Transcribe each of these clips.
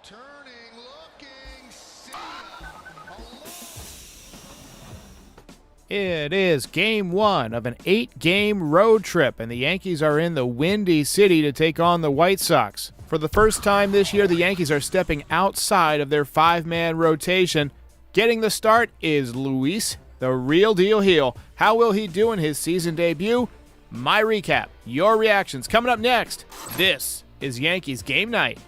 Turning, looking, It is game one of an 8-game road trip, and the Yankees are in the Windy City to take on the White Sox. For the first time this year, the Yankees are stepping outside of their 5-man rotation. Getting the start is Luis, the real deal heel. How will he do in his season debut? My recap, your reactions coming up next. This is Yankees Game Night.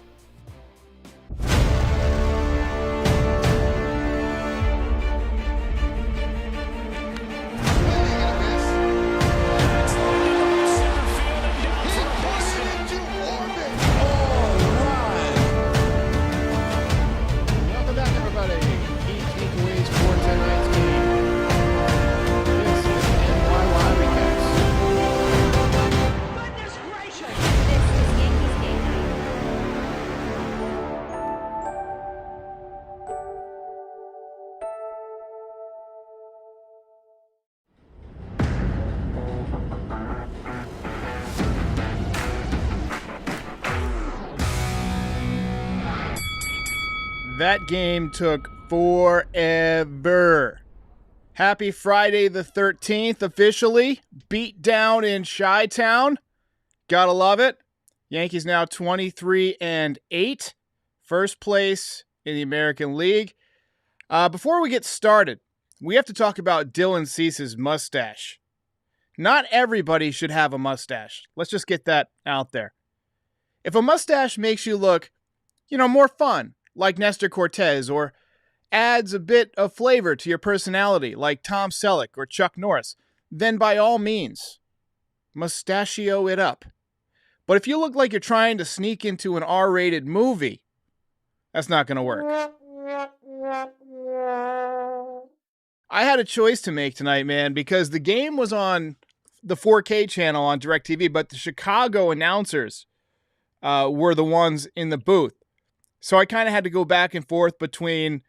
That game took forever. Happy Friday the 13th, officially. Beat down in Chi-Town. Gotta love it. Yankees now 23-8. First place in the American League. Before we get started, we have to talk about Dylan Cease's mustache. Not everybody should have a mustache. Let's just get that out there. If a mustache makes you look, more fun, like Nestor Cortez, or adds a bit of flavor to your personality, like Tom Selleck or Chuck Norris, then by all means, mustachio it up. But if you look like you're trying to sneak into an R-rated movie, that's not going to work. I had a choice to make tonight, man, because the game was on the 4K channel on DirecTV, but the Chicago announcers were the ones in the booth. So I kind of had to go back and forth between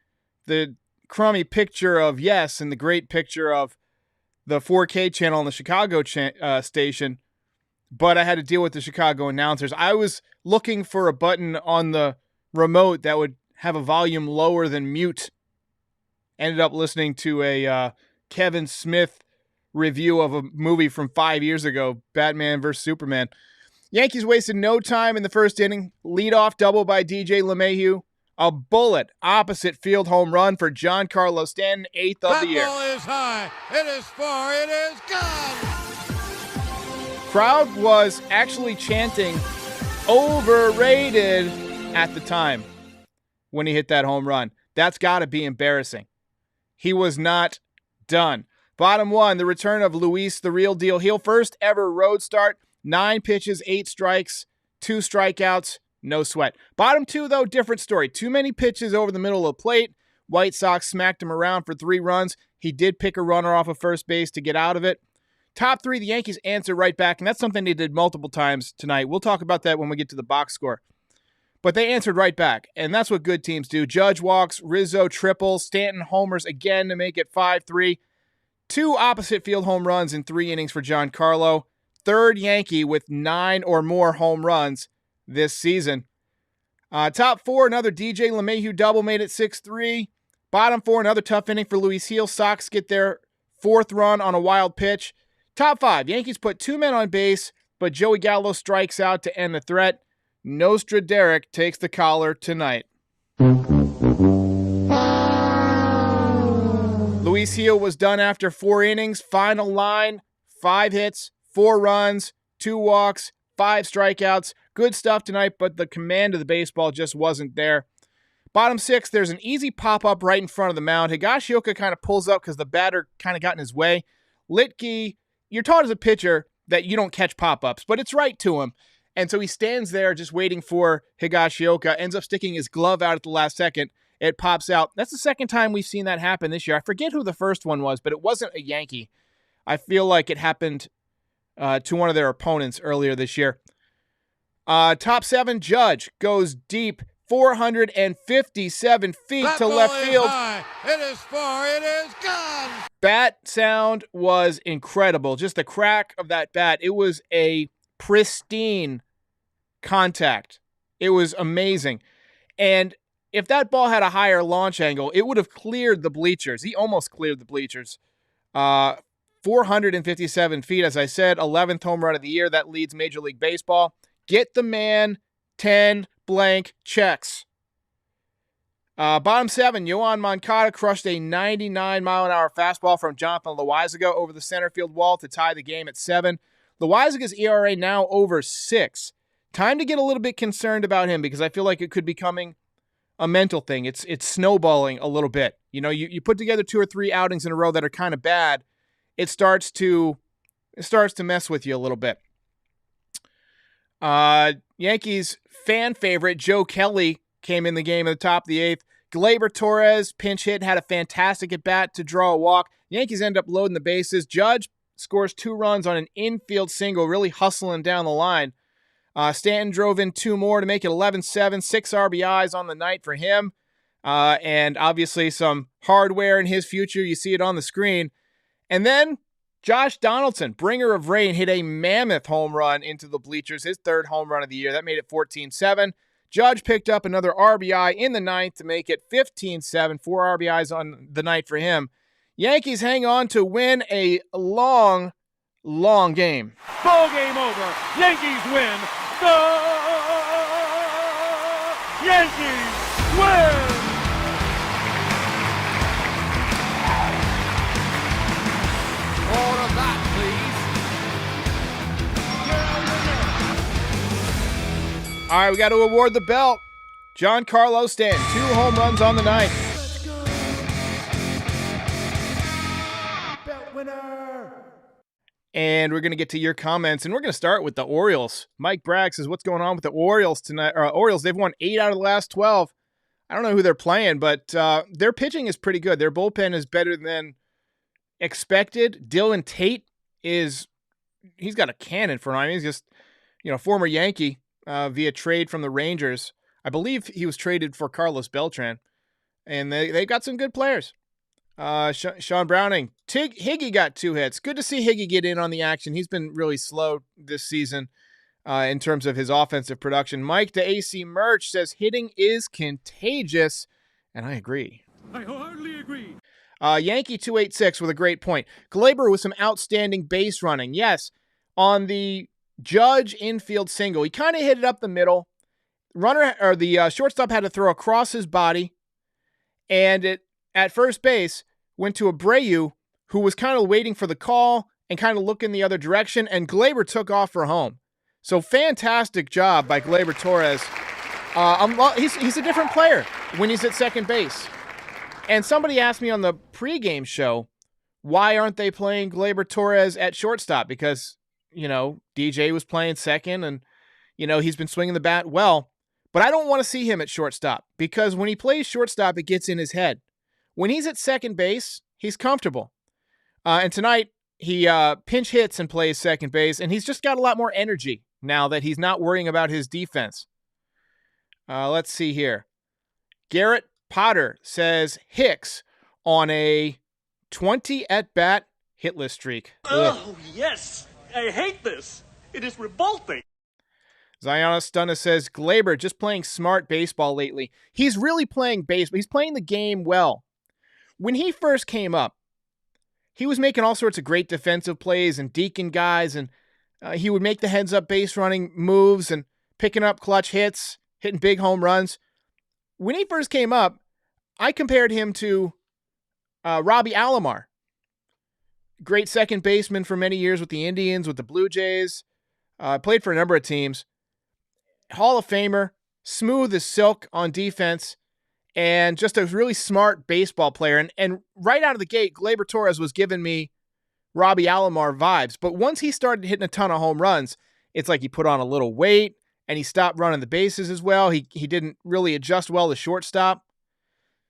the crummy picture of Yes and the great picture of the 4K channel on the Chicago station, but I had to deal with the Chicago announcers. I was looking for a button on the remote that would have a volume lower than mute. Ended up listening to a Kevin Smith review of a movie from 5 years ago, Batman vs. Superman. Yankees wasted no time in the first inning. Leadoff double by DJ LeMahieu. A bullet opposite field home run for Giancarlo Stanton, 8th of the year. That ball is high. It is far. It is gone. Crowd was actually chanting overrated at the time when he hit that home run. That's got to be embarrassing. He was not done. Bottom one, the return of Luis, the real deal heel. First ever road start. 9 pitches, 8 strikes, 2 strikeouts, no sweat. Bottom two, though, different story. Too many pitches over the middle of the plate. White Sox smacked him around for 3 runs. He did pick a runner off of first base to get out of it. Top three, the Yankees answered right back, and that's something they did multiple times tonight. We'll talk about that when we get to the box score. But they answered right back, and that's what good teams do. Judge walks, Rizzo triples, Stanton homers again to make it 5-3. 2 opposite field home runs in 3 innings for Giancarlo. Third Yankee with 9 or more home runs this season. Top 4, another DJ LeMahieu double made it 6-3. Bottom 4, another tough inning for Luis Heel. Sox get their 4th run on a wild pitch. Top 5, Yankees put 2 men on base, but Joey Gallo strikes out to end the threat. Nostra Derek takes the collar tonight. Luis Heel was done after 4 innings. Final line, 5 hits, 4 runs, 2 walks, 5 strikeouts. Good stuff tonight, but the command of the baseball just wasn't there. Bottom 6, there's an easy pop-up right in front of the mound. Higashioka kind of pulls up because the batter kind of got in his way. Litke, you're taught as a pitcher that you don't catch pop-ups, but it's right to him. And so he stands there just waiting for Higashioka, ends up sticking his glove out at the last second. It pops out. That's the second time we've seen that happen this year. I forget who the first one was, but it wasn't a Yankee. I feel like it happened to one of their opponents earlier this year. Top 7, Judge goes deep, 457 feet to left field. High. It is far. It is gone. Bat sound was incredible. Just the crack of that bat. It was a pristine contact. It was amazing. And if that ball had a higher launch angle, it would have cleared the bleachers. He almost cleared the bleachers. 457 feet, as I said, 11th home run of the year. That leads Major League Baseball. Get the man 10 blank checks. Bottom 7, Yoan Moncada crushed a 99-mile-an-hour fastball from Jonathan Loaizaga over the center field wall to tie the game at 7. Loaizaga's ERA now over 6. Time to get a little bit concerned about him because I feel like it could be becoming a mental thing. It's snowballing a little bit. You know, you put together 2 or 3 outings in a row that are kind of bad. It starts to mess with you a little bit. Yankees fan favorite Joe Kelly came in the game at the top of the 8th. Gleyber Torres pinch hit, had a fantastic at bat to draw a walk. Yankees end up loading the bases. Judge scores 2 runs on an infield single, really hustling down the line. Stanton drove in 2 more to make it 11-7, 6 RBIs on the night for him. And obviously some hardware in his future. You see it on the screen. And then Josh Donaldson, bringer of rain, hit a mammoth home run into the bleachers, his 3rd home run of the year. That made it 14-7. Judge picked up another RBI in the 9th to make it 15-7, 4 RBIs on the night for him. Yankees hang on to win a long, long game. Ball game over. Yankees win. The Yankees win. All of that, please. All right, we got to award the belt. Giancarlo Stanton, 2 home runs on the night. Let's go. Belt winner. And we're going to get to your comments, and we're going to start with the Orioles. Mike Bragg says, what's going on with the Orioles tonight? Orioles, they've won 8 out of the last 12. I don't know who they're playing, but their pitching is pretty good. Their bullpen is better than expected. Dylan Tate he's got a cannon for him. He's just, former Yankee via trade from the Rangers. I believe he was traded for Carlos Beltran, and they got some good players. Sean Browning, Higgy got 2 hits. Good to see Higgy get in on the action. He's been really slow this season in terms of his offensive production. Mike the AC Merch says hitting is contagious, and I agree. I wholeheartedly agree. Yankee 286 with a great point. Gleyber with some outstanding base running. Yes, on the Judge infield single, he kind of hit it up the middle. The shortstop had to throw across his body, and it at first base went to Abreu, who was kind of waiting for the call and kind of looking the other direction, and Gleyber took off for home. So fantastic job by Gleyber Torres. He's a different player when he's at second base. And somebody asked me on the pregame show, why aren't they playing Gleyber Torres at shortstop? Because, DJ was playing second and, he's been swinging the bat well. But I don't want to see him at shortstop because when he plays shortstop, it gets in his head. When he's at second base, he's comfortable. And tonight, he pinch hits and plays second base, and he's just got a lot more energy now that he's not worrying about his defense. Let's see here. Garrett Potter says Hicks on a 20 at-bat hitless streak. Oh, yes. I hate this. It is revolting. Ziona Stunna says Gleyber just playing smart baseball lately. He's really playing baseball. He's playing the game well. When he first came up, he was making all sorts of great defensive plays and deacon guys, and he would make the heads-up base running moves and picking up clutch hits, hitting big home runs. When he first came up, I compared him to Robbie Alomar. Great second baseman for many years with the Indians, with the Blue Jays. Played for a number of teams. Hall of Famer, smooth as silk on defense, and just a really smart baseball player. And right out of the gate, Gleyber Torres was giving me Robbie Alomar vibes. But once he started hitting a ton of home runs, it's like he put on a little weight, and he stopped running the bases as well. He didn't really adjust well to shortstop.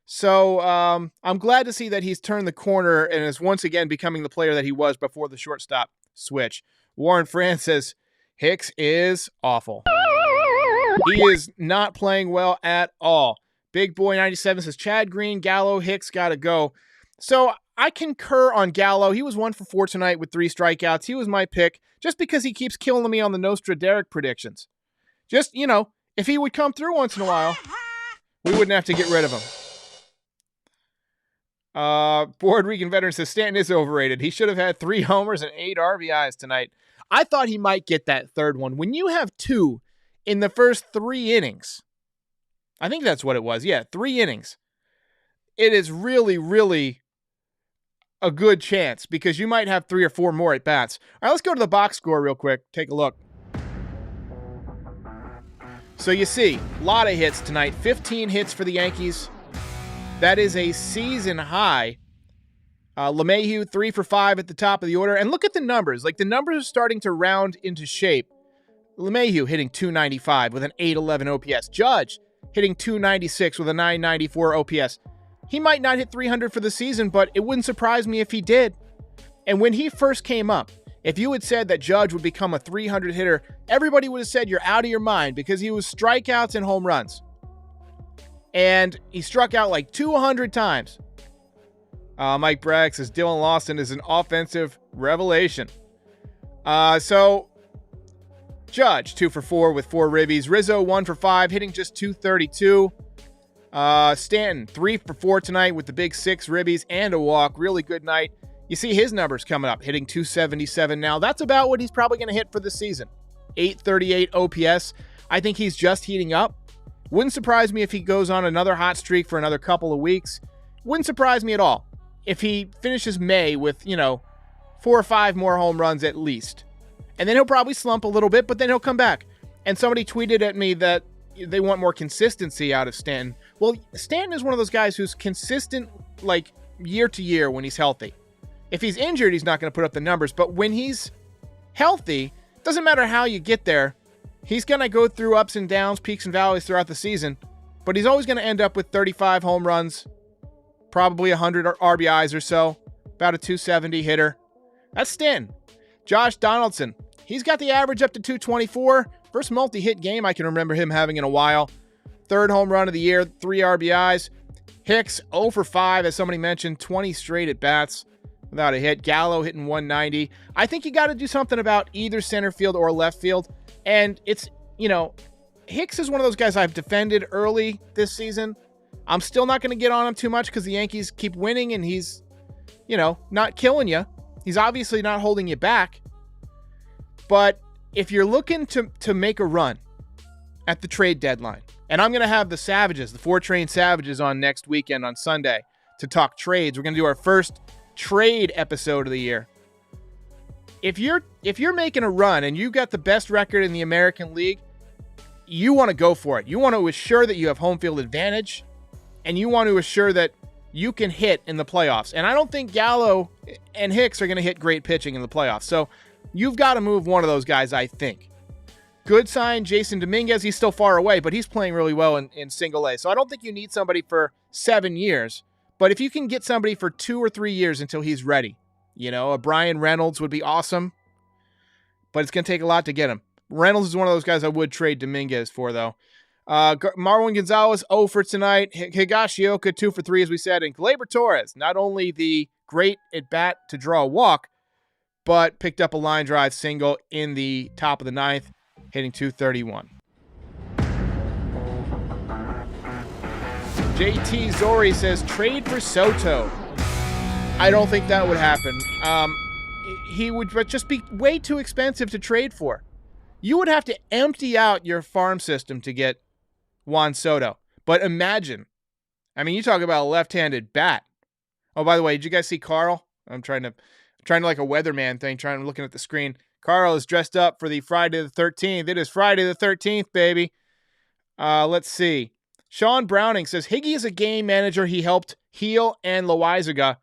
So I'm glad to see that he's turned the corner and is once again becoming the player that he was before the shortstop switch. Warren Fran says, Hicks is awful. He is not playing well at all. Big Boy 97 says, Chad Green, Gallo, Hicks got to go. So I concur on Gallo. He was 1 for 4 tonight with 3 strikeouts. He was my pick just because he keeps killing me on the Nostra Derek predictions. Just, if he would come through once in a while, We wouldn't have to get rid of him. Puerto Rican veteran says Stanton is overrated. He should have had 3 homers and 8 RBIs tonight. I thought he might get that third one. When you have 2 in the first 3 innings, I think that's what it was. Yeah, 3 innings. It is really, really a good chance because you might have 3 or 4 more at bats. All right, let's go to the box score real quick. Take a look. So you see, a lot of hits tonight. 15 hits for the Yankees. That is a season high. LeMahieu, 3 for 5 at the top of the order. And look at the numbers. Like, the numbers are starting to round into shape. LeMahieu hitting 295 with an 811 OPS. Judge hitting 296 with a 994 OPS. He might not hit 300 for the season, but it wouldn't surprise me if he did. And when he first came up, if you had said that Judge would become a 300 hitter, everybody would have said you're out of your mind because he was strikeouts and home runs. And he struck out like 200 times. Mike Bragg says Dylan Lawson is an offensive revelation. So Judge, 2 for 4 with 4 ribbies. Rizzo, 1 for 5, hitting just 232. Stanton, 3 for 4 tonight with the big 6 ribbies and a walk. Really good night. You see his numbers coming up, hitting 277 now. That's about what he's probably going to hit for the season. 838 OPS. I think he's just heating up. Wouldn't surprise me if he goes on another hot streak for another couple of weeks. Wouldn't surprise me at all if he finishes May with, 4 or 5 more home runs at least. And then he'll probably slump a little bit, but then he'll come back. And somebody tweeted at me that they want more consistency out of Stanton. Well, Stanton is one of those guys who's consistent, like, year to year when he's healthy. If he's injured, he's not going to put up the numbers. But when he's healthy, doesn't matter how you get there, he's going to go through ups and downs, peaks and valleys throughout the season. But he's always going to end up with 35 home runs, probably 100 RBIs or so, about a 270 hitter. That's Stanton. Josh Donaldson, he's got the average up to 224. First multi-hit game I can remember him having in a while. 3rd home run of the year, 3 RBIs. Hicks, 0 for 5, as somebody mentioned, 20 straight at bats without a hit. Gallo hitting 190. I think you got to do something about either center field or left field. And it's, Hicks is one of those guys I've defended early this season. I'm still not going to get on him too much because the Yankees keep winning and he's, not killing you. He's obviously not holding you back. But if you're looking to make a run at the trade deadline, and I'm going to have the Savages, the 4-Train Savages on next weekend on Sunday to talk trades. We're going to do our first trade episode of the year. If you're making a run and you've got the best record in the American League, you want to go for it. You want to assure that you have home field advantage, and you want to assure that you can hit in the playoffs. And I don't think Gallo and Hicks are going to hit great pitching in the playoffs. So you've got to move one of those guys, I think. Good sign, Jason Dominguez. He's still far away, but he's playing really well in single A. So I don't think you need somebody for 7 years. But if you can get somebody for 2 or 3 years until he's ready, a Brian Reynolds would be awesome. But it's going to take a lot to get him. Reynolds is one of those guys I would trade Dominguez for, though. Marwin Gonzalez, 0 for tonight. Higashioka, 2 for 3, as we said. And Gleyber Torres, not only the great at-bat to draw a walk, but picked up a line drive single in the top of the 9th, hitting 231. JT Zori says, trade for Soto. I don't think that would happen. He would just be way too expensive to trade for. You would have to empty out your farm system to get Juan Soto. But imagine, you talk about a left-handed bat. Oh, by the way, did you guys see Carl? I'm trying to like a weatherman thing, looking at the screen. Carl is dressed up for the Friday the 13th. It is Friday the 13th, baby. Let's see. Sean Browning says, Higgy is a game manager. He helped Heel and Loizaga.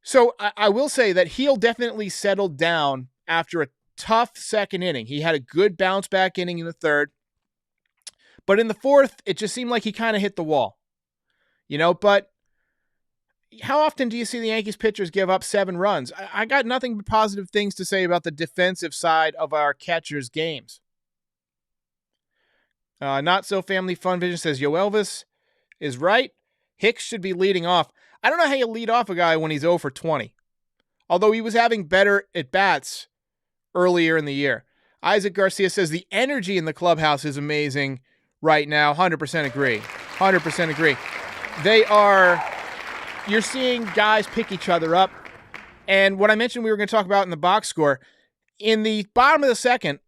So I will say that Heel definitely settled down after a tough second inning. He had a good bounce back inning in the 3rd. But in the 4th, it just seemed like he kind of hit the wall. But how often do you see the Yankees pitchers give up 7 runs? I got nothing but positive things to say about the defensive side of our catchers' games. Not So Family Fun Vision says, Yo Elvis is right. Hicks should be leading off. I don't know how you lead off a guy when he's 0 for 20. Although he was having better at-bats earlier in the year. Isaac Garcia says, the energy in the clubhouse is amazing right now. 100% agree. 100% agree. You're seeing guys pick each other up. And what I mentioned we were going to talk about in the box score, in the bottom of the second,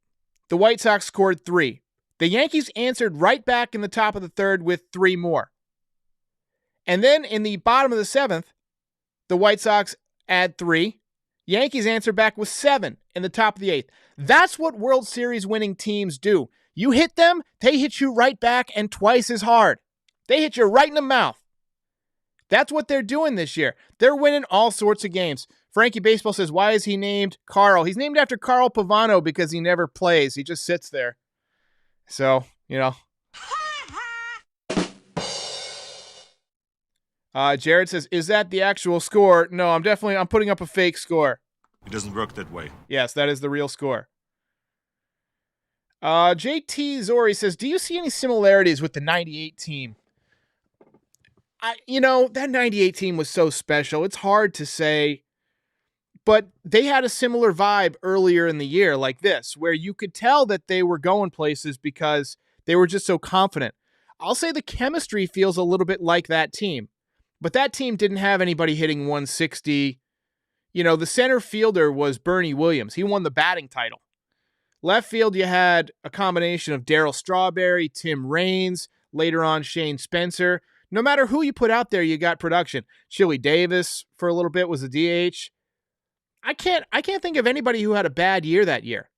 the White Sox scored 3. The Yankees answered right back in the top of the third with 3 more. And then in the bottom of the 7th, the White Sox add 3. Yankees answer back with 7 in the top of the 8th. That's what World Series winning teams do. You hit them, they hit you right back and twice as hard. They hit you right in the mouth. That's what they're doing this year. They're winning all sorts of games. Frankie Baseball says, why is he named Carl? He's named after Carl Pavano because he never plays. He just sits there. So, Jared says, is that the actual score? No, I'm putting up a fake score. It doesn't work that way. Yes, that is the real score. JT Zori says, do you see any similarities with the 98 team? That 98 team was so special. It's hard to say, but they had a similar vibe earlier in the year like this, where you could tell that they were going places because they were just so confident. I'll say the chemistry feels a little bit like that team, but that team didn't have anybody hitting 160. The center fielder was Bernie Williams. He won the batting title. Left field, you had a combination of Darryl Strawberry, Tim Raines, later on Shane Spencer. No matter who you put out there, you got production. Chili Davis for a little bit was a DH. I can't think of anybody who had a bad year that year.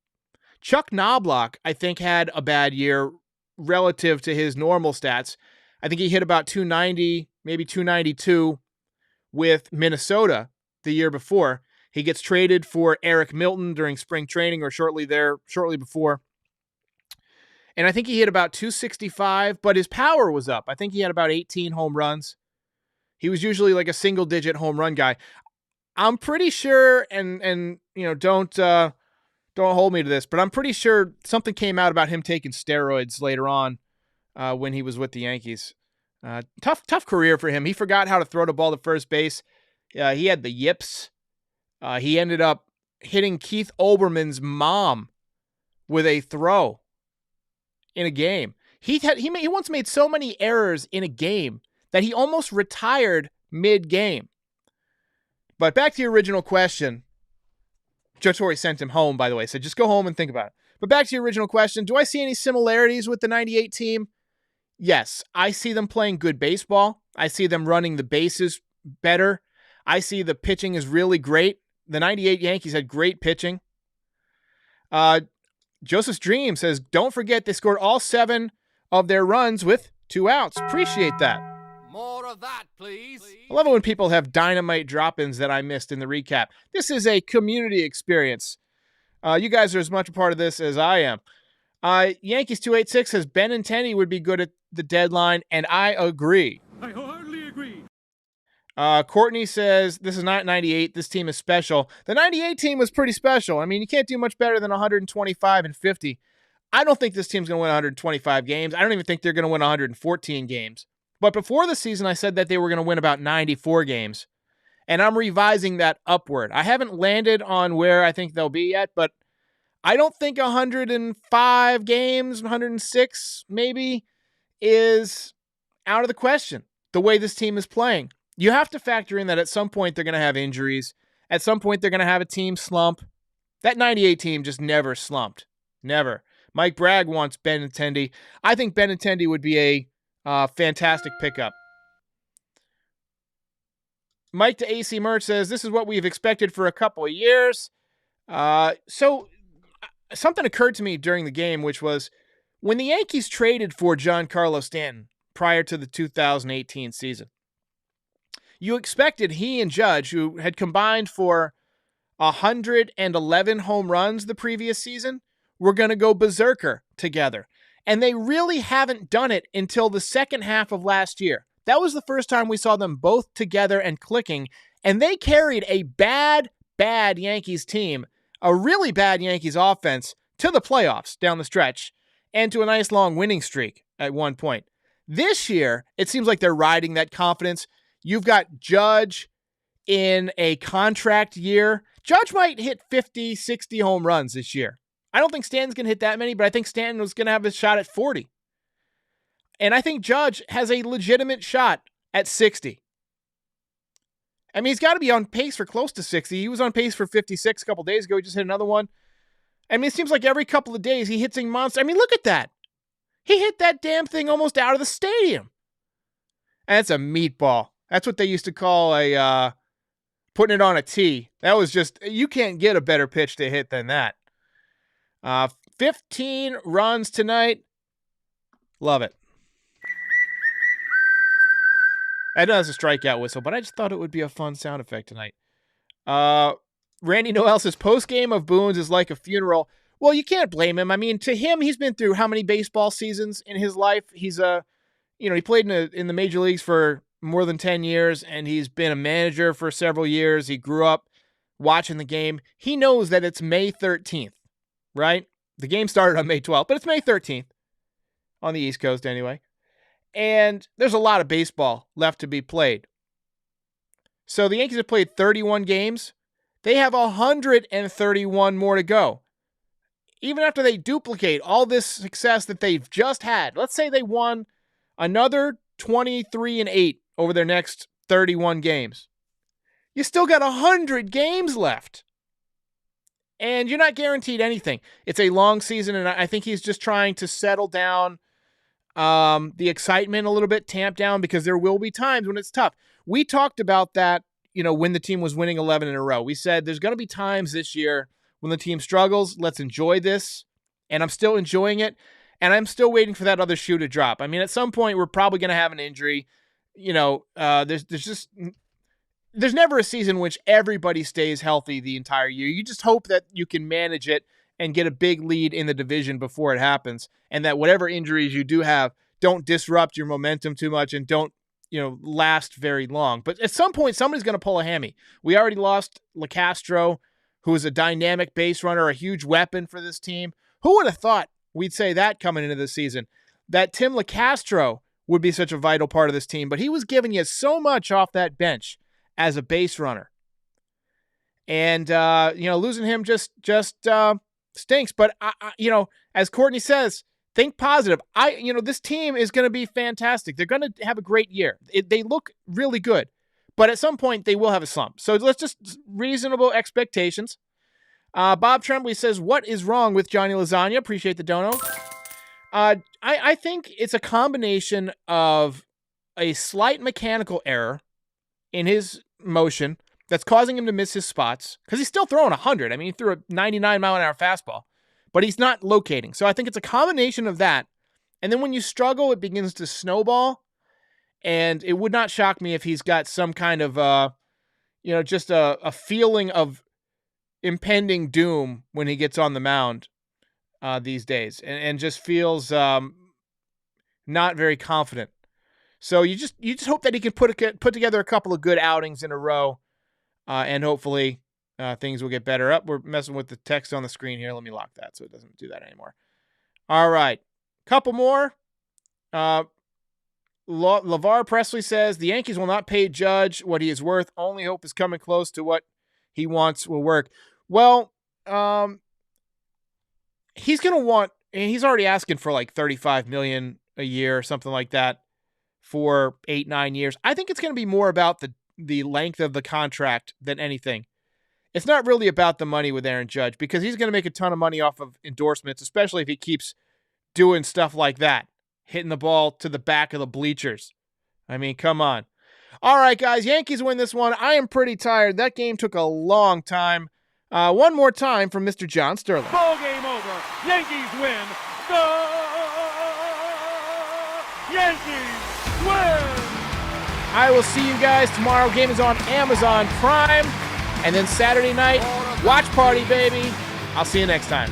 Chuck Knobloch, I think, had a bad year relative to his normal stats. I think he hit about 290, maybe 292 with Minnesota the year before. He gets traded for Eric Milton during spring training or shortly before. And I think he hit about 265, but his power was up. I think he had about 18 home runs. He was usually like a single-digit home run guy. I'm pretty sure, and don't hold me to this, but I'm pretty sure something came out about him taking steroids later on when he was with the Yankees. Tough career for him. He forgot how to throw the ball to first base. He had the yips. He ended up hitting Keith Olbermann's mom with a throw in a game. He once made so many errors in a game that he almost retired mid-game. But back to your original question. Joe Torre sent him home, by the way, so just go home and think about it. But back to your original question, do I see any similarities with the 98 team? Yes, I see them playing good baseball. I see them running the bases better. I see the pitching is really great. The 98 Yankees had great pitching. Joseph's Dream says, don't forget they scored all 7 of their runs with 2 outs. Appreciate that. More of that, please. I love it when people have dynamite drop-ins that I missed in the recap. This is a community experience. You guys are as much a part of this as I am. Yankees 286 says Benintendi would be good at the deadline, and I agree. I wholeheartedly agree. Courtney says, this is not 98. This team is special. The 98 team was pretty special. I mean, you can't do much better than 125 and 50. I don't think this team's going to win 125 games. I don't even think they're going to win 114 games. But before the season, I said that they were going to win about 94 games. And I'm revising that upward. I haven't landed on where I think they'll be yet, but I don't think 105 games, 106 maybe, is out of the question, the way this team is playing. You have to factor in that at some point they're going to have injuries. At some point they're going to have a team slump. That 98 team just never slumped. Never. Mike Bragg wants Benintendi. I think Benintendi would be a fantastic pickup. Mike to AC Merch says, this is what we've expected for a couple of years. So something occurred to me during the game, which was when the Yankees traded for Giancarlo Stanton prior to the 2018 season, you expected he and Judge, who had combined for 111 home runs the previous season, were going to go berserker together. And they really haven't done it until the second half of last year. That was the first time we saw them both together and clicking. And they carried a bad Yankees team, a really bad Yankees offense, to the playoffs down the stretch and to a nice long winning streak at one point. This year, it seems like they're riding that confidence. You've got Judge in a contract year. Judge might hit 50, 60 home runs this year. I don't think Stanton's going to hit that many, but I think Stanton was going to have a shot at 40. And I think Judge has a legitimate shot at 60. I mean, he's got to be on pace for close to 60. He was on pace for 56 a couple days ago. He just hit another one. I mean, it seems like every couple of days he hits a monster. I mean, look at that. He hit that damn thing almost out of the stadium. And it's a meatball. That's what they used to call a putting it on a tee. That was just, you can't get a better pitch to hit than that. 15 runs tonight. Love it. I know that's a strikeout whistle, but I just thought it would be a fun sound effect tonight. Randy Noel says, post-game of Boone's is like a funeral. Well, you can't blame him. I mean, to him, he's been through how many baseball seasons in his life? He's he played in the major leagues for more than 10 years, and he's been a manager for several years. He grew up watching the game. He knows that it's May 13th, right? The game started on May 12th, but it's May 13th on the East Coast anyway. And there's a lot of baseball left to be played. So the Yankees have played 31 games. They have 131 more to go. Even after they duplicate all this success that they've just had, let's say they won another 23-8 over their next 31 games. You still got 100 games left. And you're not guaranteed anything. It's a long season, and I think he's just trying to settle down the excitement a little bit, tamp down, because there will be times when it's tough. We talked about that, when the team was winning 11 in a row. We said there's going to be times this year when the team struggles. Let's enjoy this. And I'm still enjoying it. And I'm still waiting for that other shoe to drop. I mean, at some point, we're probably going to have an injury. There's never a season in which everybody stays healthy the entire year. You just hope that you can manage it and get a big lead in the division before it happens, and that whatever injuries you do have don't disrupt your momentum too much and don't, last very long. But at some point, somebody's going to pull a hammy. We already lost LeCastro, who is a dynamic base runner, a huge weapon for this team. Who would have thought we'd say that coming into the season, that Tim LeCastro would be such a vital part of this team, but he was giving you so much off that bench as a base runner. And, losing him just stinks. But, as Courtney says, think positive. This team is going to be fantastic. They're going to have a great year. They look really good. But at some point, they will have a slump. So let's just reasonable expectations. Bob Tremblay says, what is wrong with Johnny Lasagna? Appreciate the dono. I think it's a combination of a slight mechanical error in his motion that's causing him to miss his spots, because he's still throwing 100. I mean, he threw a 99-mile-an-hour fastball, but he's not locating. So I think it's a combination of that. And then when you struggle, it begins to snowball. And it would not shock me if he's got some kind of, just a feeling of impending doom when he gets on the mound these days, and just feels not very confident. So you just hope that he can put together a couple of good outings in a row, and hopefully things will get better. We're messing with the text on the screen here. Let me lock that so it doesn't do that anymore. All right, couple more. LeVar Presley says the Yankees will not pay Judge what he is worth. Only hope is coming close to what he wants will work. Well, he's going to want, and he's already asking for like $35 million a year or something like that for 8-9 years. I think it's going to be more about the length of the contract than anything. It's not really about the money with Aaron Judge, because he's going to make a ton of money off of endorsements, especially if he keeps doing stuff like that, hitting the ball to the back of the bleachers. I mean, come on. All right, guys, Yankees win this one. I am pretty tired. That game took a long time. One more time from Mr. John Sterling. Ball game over. Yankees win. The Yankees win. I will see you guys tomorrow. Game is on Amazon Prime. And then Saturday night, watch party, baby. I'll see you next time.